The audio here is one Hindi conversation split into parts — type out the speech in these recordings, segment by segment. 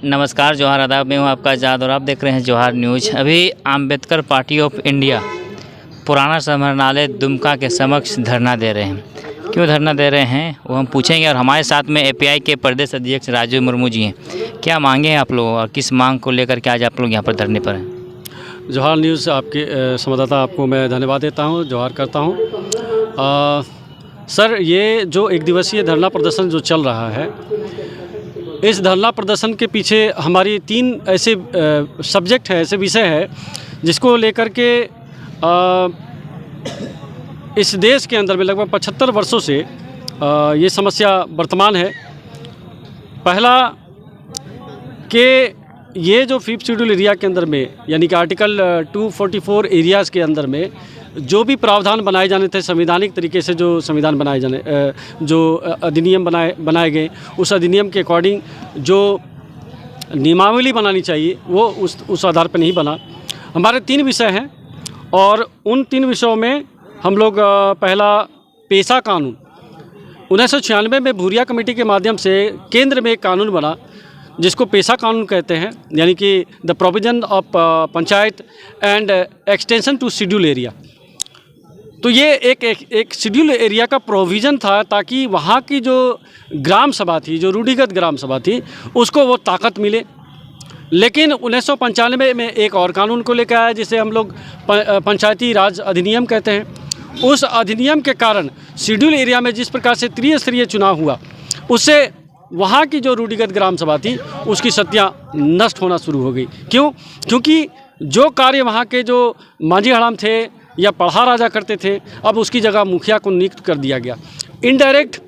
नमस्कार, जोहार, आदाब। मैं हूँ आपका आज़ाद और आप देख रहे हैं जोहार न्यूज़। अभी अम्बेडकर पार्टी ऑफ इंडिया पुराना समाहरणालय दुमका के समक्ष धरना दे रहे हैं। क्यों धरना दे रहे हैं वो हम पूछेंगे। और हमारे साथ में एपीआई के प्रदेश अध्यक्ष राजू मुर्मू जी हैं। क्या मांगे हैं आप लोग और किस मांग को लेकर के आज आप लोग यहाँ पर धरने पर हैं? जोहार न्यूज़ आपके संवाददाता आपको मैं धन्यवाद देता हूँ, जोहार करता हूँ। सर, ये जो एक दिवसीय धरना प्रदर्शन जो चल रहा है, इस धरना प्रदर्शन के पीछे हमारी 3 ऐसे सब्जेक्ट हैं, ऐसे विषय हैं जिसको लेकर के इस देश के अंदर में लगभग 75 वर्षों से ये समस्या वर्तमान है। पहला कि ये जो 5th शेड्यूल एरिया के अंदर में यानी कि आर्टिकल 244 एरियाज़ के अंदर में जो भी प्रावधान बनाए जाने थे संवैधानिक तरीके से, जो संविधान बनाए जाने जो अधिनियम बनाए गए, उस अधिनियम के अकॉर्डिंग जो नियमावली बनानी चाहिए वो उस आधार पर नहीं बना। हमारे 3 विषय हैं और उन 3 विषयों में हम लोग पहला पेशा कानून 1996 में भूरिया कमेटी के माध्यम से केंद्र में एक कानून बना जिसको पेशा कानून कहते हैं, यानी कि the provision of panchayat and extension to schedule area. तो ये एक शेड्यूल एरिया का प्रोविज़न था ताकि वहाँ की जो ग्राम सभा थी, जो रूढ़िगत ग्राम सभा थी, उसको वो ताकत मिले। लेकिन 1995 में एक और कानून को लेकर आया जिसे हम लोग पंचायती राज अधिनियम कहते हैं। उस अधिनियम के कारण शेड्यूल एरिया में जिस प्रकार से त्रिस्तरीय चुनाव हुआ, उससे वहाँ की जो रूढ़िगत ग्राम सभा थी उसकी शक्तियाँ नष्ट होना शुरू हो गई। क्यों? क्योंकि जो कार्य वहाँ के जो मांझी हड़ाम थे या पढ़ा राजा करते थे, अब उसकी जगह मुखिया को नियुक्त कर दिया गया। इनडायरेक्ट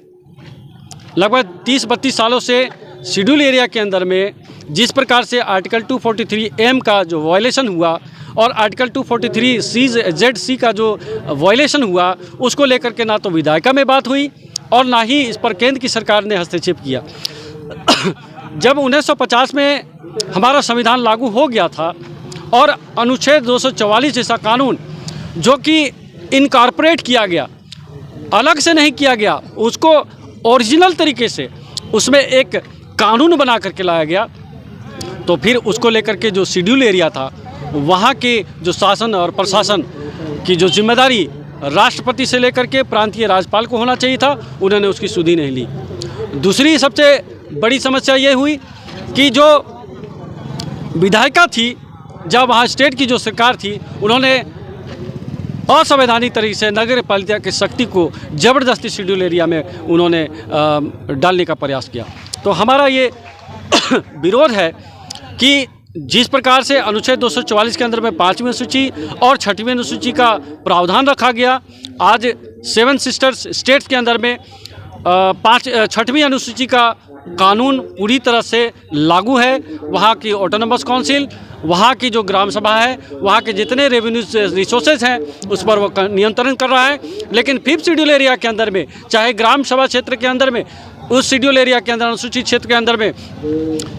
लगभग 30-32 सालों से शेड्यूल एरिया के अंदर में जिस प्रकार से आर्टिकल 243 का जो वायलेशन हुआ और आर्टिकल 243 ZC का जो वायलेशन हुआ, उसको लेकर के ना तो विधायिका में बात हुई और ना ही इस पर केंद्र की सरकार ने हस्तक्षेप किया। जब 1950 में हमारा संविधान लागू हो गया था और अनुच्छेद 244 जैसा कानून जो कि इनकॉर्पोरेट किया गया, अलग से नहीं किया गया, उसको ओरिजिनल तरीके से उसमें एक कानून बना करके लाया गया, तो फिर उसको लेकर के जो शेड्यूल एरिया था वहाँ के जो शासन और प्रशासन की जो जिम्मेदारी राष्ट्रपति से लेकर के प्रांतीय राज्यपाल को होना चाहिए था, उन्होंने उसकी सुधि नहीं ली। दूसरी सबसे बड़ी समस्या ये हुई कि जो विधायिका थी, जब वहाँ स्टेट की जो सरकार थी, उन्होंने असंवैधानिक तरीके से नगर पालिका की शक्ति को ज़बरदस्ती शेड्यूल एरिया में उन्होंने डालने का प्रयास किया। तो हमारा ये विरोध है कि जिस प्रकार से अनुच्छेद 244 के अंदर में 5वीं अनुसूची और 6वीं अनुसूची का प्रावधान रखा गया, आज 7 सिस्टर्स स्टेट्स के अंदर में 6वीं अनुसूची का कानून पूरी तरह से लागू है। वहाँ की ऑटोनमस काउंसिल, वहाँ की जो ग्राम सभा है, वहाँ के जितने रेवेन्यू रिसोर्सेज हैं उस पर वो नियंत्रण कर रहा है। लेकिन 5th शेड्यूल एरिया के अंदर में, चाहे ग्राम सभा क्षेत्र के अंदर में, उस शेड्यूल एरिया के अंदर अनुसूचित क्षेत्र के अंदर में,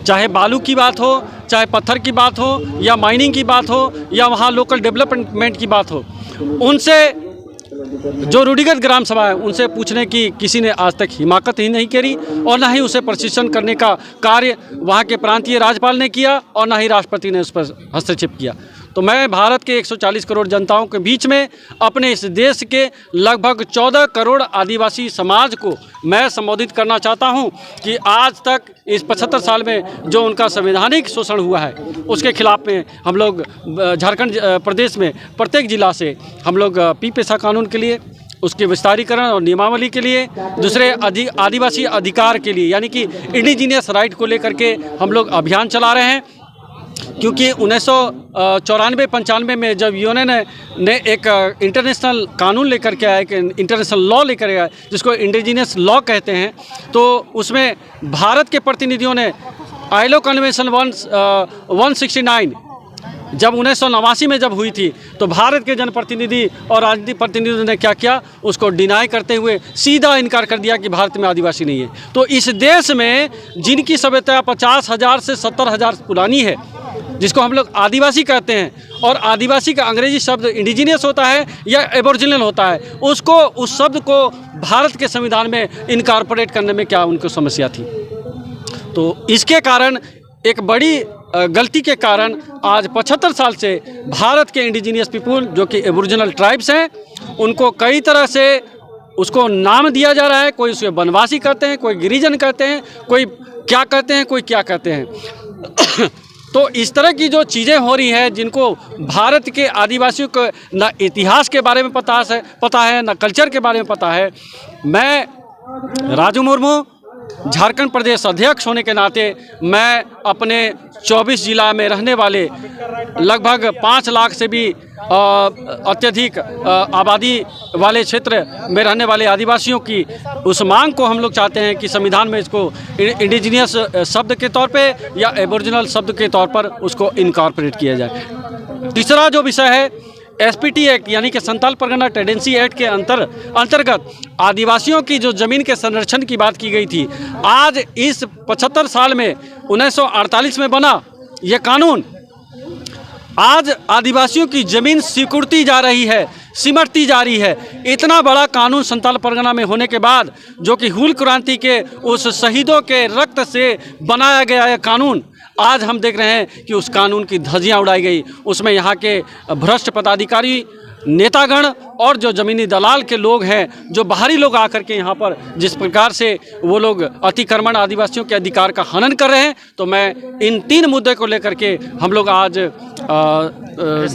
चाहे बालू की बात हो, चाहे पत्थर की बात हो, या माइनिंग की बात हो, या वहाँ लोकल डेवलपमेंट की बात हो, उनसे जो रूढ़िगत ग्राम सभा है उनसे पूछने की किसी ने आज तक हिमाकत ही नहीं करी और ना ही उसे प्रशिक्षण करने का कार्य वहाँ के प्रांतीय राज्यपाल ने किया और ना ही राष्ट्रपति ने उस पर हस्तक्षेप किया। तो मैं भारत के 140 करोड़ जनताओं के बीच में अपने इस देश के लगभग 14 करोड़ आदिवासी समाज को मैं संबोधित करना चाहता हूं कि आज तक इस 75 साल में जो उनका संवैधानिक शोषण हुआ है उसके खिलाफ में हम लोग झारखंड प्रदेश में प्रत्येक जिला से हम लोग पेशा कानून के लिए, उसके विस्तारीकरण और नियमावली के लिए, दूसरे आदिवासी अधिकार के लिए यानी कि इंडिजीनियस राइट को लेकर के हम लोग अभियान चला रहे हैं। क्योंकि 1994-95 में जब यूएन ने एक इंटरनेशनल कानून लेकर के आया, एक इंटरनेशनल लॉ लेकर आया जिसको इंडिजीनियस लॉ कहते हैं, तो उसमें भारत के प्रतिनिधियों ने आईएलओ कन्वेंशन 169 जब 1989 में जब हुई थी, तो भारत के जनप्रतिनिधि और राजनीतिक प्रतिनिधियों ने क्या किया, उसको डिनाई करते हुए सीधा इनकार कर दिया कि भारत में आदिवासी नहीं है। तो इस देश में जिनकी सभ्यता 50,000 से 70,000 पुरानी है, जिसको हम लोग आदिवासी कहते हैं, और आदिवासी का अंग्रेजी शब्द इंडिजीनियस होता है या एबोरिजिनल होता है, उसको उस शब्द को भारत के संविधान में इनकॉर्पोरेट करने में क्या उनको समस्या थी। तो इसके कारण एक बड़ी गलती के कारण आज 75 साल से भारत के इंडिजीनियस पीपुल जो कि एबोरिजिनल ट्राइब्स हैं, उनको कई तरह से उसको नाम दिया जा रहा है। कोई उसे वनवासी कहते हैं, कोई गिरिजन कहते हैं, कोई क्या कहते हैं, कोई क्या कहते हैं। तो इस तरह की जो चीज़ें हो रही हैं, जिनको भारत के आदिवासियों को न इतिहास के बारे में पता है न कल्चर के बारे में पता है। मैं राजू मुर्मू झारखंड प्रदेश अध्यक्ष होने के नाते मैं अपने 24 जिला में रहने वाले लगभग 5 लाख से भी अत्यधिक आबादी वाले क्षेत्र में रहने वाले आदिवासियों की उस मांग को हम लोग चाहते हैं कि संविधान में इसको इंडिजीनियस शब्द के तौर पे या एबोरिजिनल शब्द के तौर पर उसको इनकॉर्पोरेट किया जाए। तीसरा जो विषय है एसपीटी एक्ट यानी कि संथाल परगना टेंडेंसी एक्ट के अंतर्गत आदिवासियों की जो ज़मीन के संरक्षण की बात की गई थी, आज इस 75 साल में 1948 में बना ये कानून आज आदिवासियों की ज़मीन सिकुड़ती जा रही है, सिमटती जा रही है। इतना बड़ा कानून संथाल परगना में होने के बाद, जो कि हूल क्रांति के उस शहीदों के रक्त से बनाया गया है कानून, आज हम देख रहे हैं कि उस कानून की धज्जियां उड़ाई गई। उसमें यहाँ के भ्रष्ट पदाधिकारी, नेतागण और जो ज़मीनी दलाल के लोग हैं, जो बाहरी लोग आकर के यहाँ पर जिस प्रकार से वो लोग अतिक्रमण आदिवासियों के अधिकार का हनन कर रहे हैं, तो मैं इन 3 मुद्दे को लेकर के हम लोग आज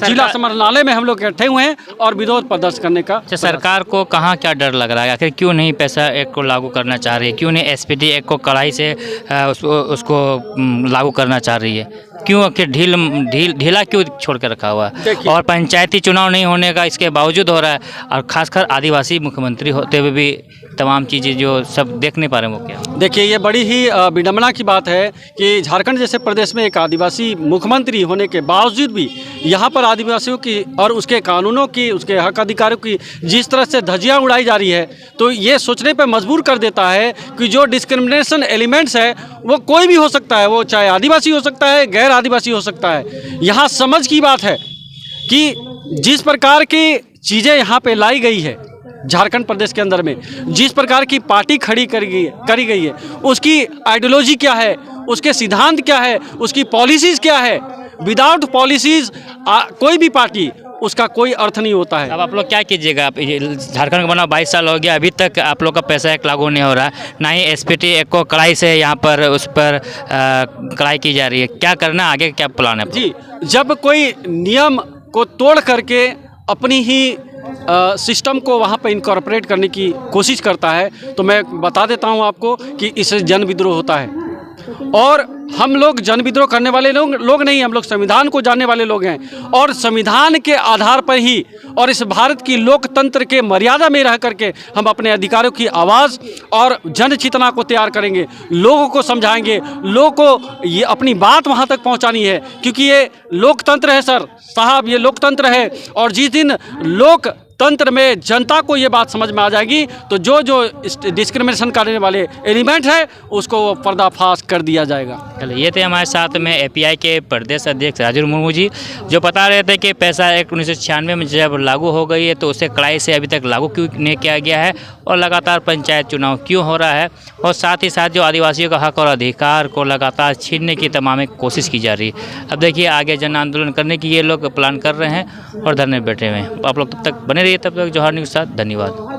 जिला समाहरणालय में हम लोग इकट्ठे हुए हैं और विरोध प्रदर्शन करने का। सरकार को कहाँ क्या डर लग रहा है, आखिर क्यों नहीं पैसा एक्ट को लागू करना चाह रही है, क्यों नहीं एसपीटी एक्ट को कड़ाई से उसको लागू करना चाह रही है, क्यों आखिर ढीला क्यों छोड़ कर रखा हुआ है? और पंचायती चुनाव नहीं होने का इसके बावजूद हो रहा है, और खासकर आदिवासी मुख्यमंत्री होते हुए भी तमाम चीज़ें जो सब देख नहीं पा रहे हैं वो क्या? देखिए, ये बड़ी ही विडंबना की बात है कि झारखंड जैसे प्रदेश में एक आदिवासी मुख्यमंत्री होने के बावजूद भी यहाँ पर आदिवासियों की और उसके कानूनों की, उसके हक अधिकारों की जिस तरह से धज्जियां उड़ाई जा रही है, तो ये सोचने पर मजबूर कर देता है कि जो डिस्क्रिमिनेशन एलिमेंट्स है वो कोई भी हो सकता है, वो चाहे आदिवासी हो सकता है, गैर आदिवासी हो सकता है। यहाँ समझ की बात है कि जिस प्रकार की चीज़ें यहाँ पे लाई गई है झारखंड प्रदेश के अंदर में, जिस प्रकार की पार्टी खड़ी करी गई है, उसकी आइडियोलॉजी क्या है, उसके सिद्धांत क्या है, उसकी पॉलिसीज़ क्या है। विदाउट पॉलिसीज़ कोई भी पार्टी, उसका कोई अर्थ नहीं होता है। अब आप लोग क्या कीजिएगा? आप झारखंड का बना 22 साल हो गया, अभी तक आप लोग का पैसा एक लागू नहीं हो रहा, ना ही एसपीटी एक्ट को कड़ाई से यहाँ पर उस पर कड़ाई की जा रही है। क्या करना, आगे क्या प्लान है? जी, जब कोई नियम को तोड़ करके अपनी ही सिस्टम को वहाँ पर इनकॉर्पोरेट करने की कोशिश करता है, तो मैं बता देता हूँ आपको कि इससे जन विद्रोह होता है। और हम लोग जन विद्रोह करने वाले लोग नहीं, हम लोग संविधान को जानने वाले लोग हैं, और संविधान के आधार पर ही और इस भारत की लोकतंत्र के मर्यादा में रह करके हम अपने अधिकारों की आवाज़ और जन चेतना को तैयार करेंगे, लोगों को समझाएंगे, लोगों को ये अपनी बात वहाँ तक पहुँचानी है, क्योंकि ये लोकतंत्र है सर साहब, ये लोकतंत्र है। और जिस दिन लोकतंत्र में जनता को ये बात समझ में आ जाएगी, तो जो डिस्क्रिमिनेशन करने वाले एलिमेंट है उसको पर्दाफाश कर दिया जाएगा। चलिए, ये थे हमारे साथ में एपीआई के प्रदेश अध्यक्ष राजू मुर्मू जी, जो बता रहे थे कि पैसा एक्ट 1996 में जब लागू हो गई है तो उसे कड़ाई से अभी तक लागू क्यों नहीं किया गया है, और लगातार पंचायत चुनाव क्यों हो रहा है, और साथ ही साथ जो आदिवासियों का हक और अधिकार को लगातार छीनने की तमाम कोशिश की जा रही है। अब देखिए, आगे जन आंदोलन करने की ये लोग प्लान कर रहे हैं और धरने बैठे हुए हैं। आप लोग तब तक बने रहिए, तब तक जौहर न्यूज़ के साथ। धन्यवाद।